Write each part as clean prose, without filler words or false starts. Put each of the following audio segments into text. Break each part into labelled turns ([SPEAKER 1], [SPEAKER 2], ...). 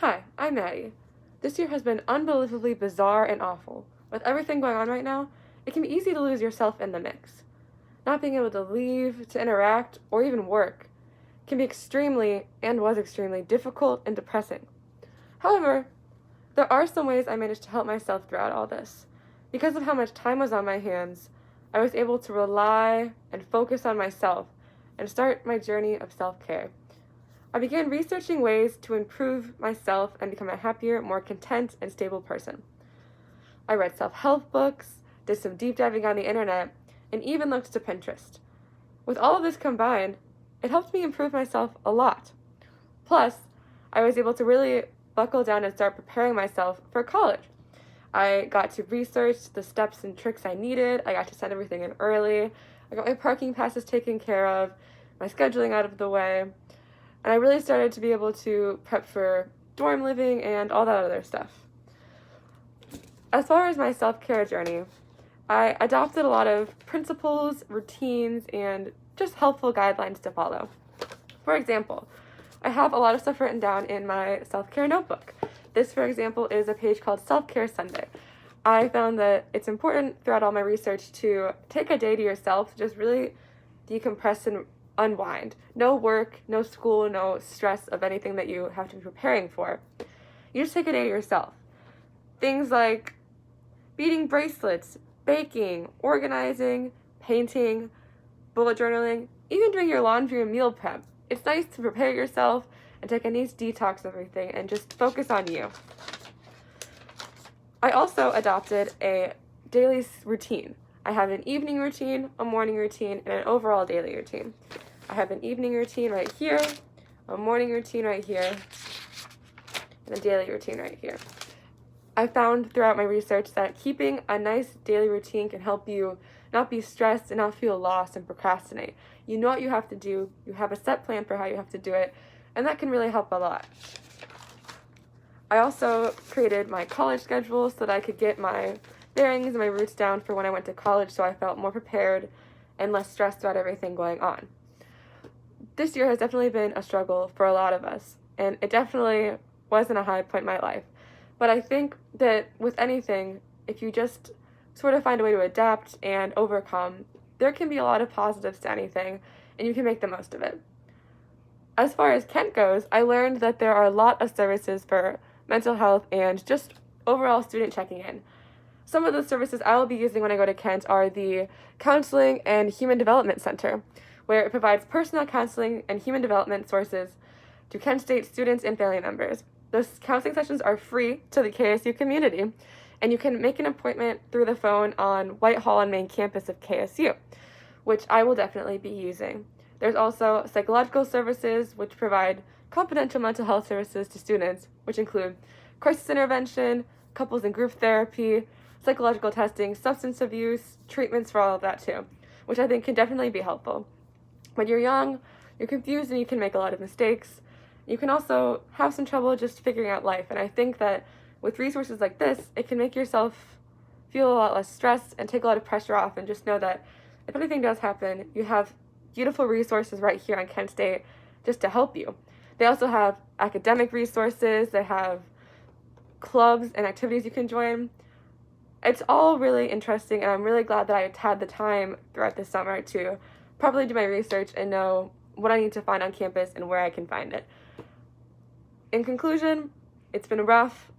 [SPEAKER 1] Hi, I'm Maddie. This year has been unbelievably bizarre and awful. With everything going on right now, it can be easy to lose yourself in the mix. Not being able to leave, to interact, or even work can be extremely, and was extremely, difficult and depressing. However, there are some ways I managed to help myself throughout all this. Because of how much time was on my hands, I was able to rely and focus on myself and start my journey of self-care. I began researching ways to improve myself and become a happier, more content, and stable person. I read self-help books, did some deep diving on the internet, and even looked to Pinterest. With all of this combined, it helped me improve myself a lot. Plus, I was able to really buckle down and start preparing myself for college. I got to research the steps and tricks I needed. I got to send everything in early. I got my parking passes taken care of, my scheduling out of the way, and I really started to be able to prep for dorm living and all that other stuff. As far as my self-care journey, I adopted a lot of principles, routines, and just helpful guidelines to follow. For example, I have a lot of stuff written down in my self-care notebook. This, for example, is a page called Self-Care Sunday. I found that it's important throughout all my research to take a day to yourself, just really decompress and unwind. No work, no school, no stress of anything that you have to be preparing for. You just take a day to yourself. Things like beading bracelets, baking, organizing, painting, bullet journaling, even doing your laundry and meal prep. It's nice to prepare yourself and take a nice detox of everything and just focus on you. I also adopted a daily routine. I have an evening routine, a morning routine, and an overall daily routine. I have an evening routine right here, a morning routine right here, and a daily routine right here. I found throughout my research that keeping a nice daily routine can help you not be stressed and not feel lost and procrastinate. You know what you have to do, you have a set plan for how you have to do it, and that can really help a lot. I also created my college schedule so that I could get my bearings and my roots down for when I went to college, so I felt more prepared and less stressed about everything going on. This year has definitely been a struggle for a lot of us, and it definitely wasn't a high point in my life. But I think that with anything, if you just sort of find a way to adapt and overcome, there can be a lot of positives to anything, and you can make the most of it. As far as Kent goes, I learned that there are a lot of services for mental health and just overall student checking in. Some of the services I will be using when I go to Kent are the Counseling and Human Development Center, where it provides personal counseling and human development sources to Kent State students and family members. Those counseling sessions are free to the KSU community, and you can make an appointment through the phone on Whitehall and main campus of KSU, which I will definitely be using. There's also psychological services, which provide confidential mental health services to students, which include crisis intervention, couples and group therapy, psychological testing, substance abuse, treatments for all of that too, which I think can definitely be helpful. When you're young, you're confused and you can make a lot of mistakes. You can also have some trouble just figuring out life, and I think that with resources like this, it can make yourself feel a lot less stressed and take a lot of pressure off, and just know that if anything does happen, you have beautiful resources right here on Kent State just to help you. They also have academic resources, they have clubs and activities you can join. It's all really interesting, and I'm really glad that I had the time throughout this summer to properly do my research and know what I need to find on campus and where I can find it. In conclusion, it's been rough,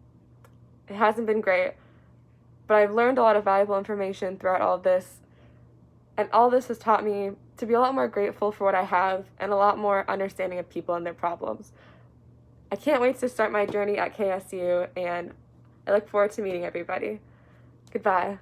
[SPEAKER 1] it hasn't been great, but I've learned a lot of valuable information throughout all of this, and all this has taught me to be a lot more grateful for what I have and a lot more understanding of people and their problems. I can't wait to start my journey at KSU, and I look forward to meeting everybody. Goodbye.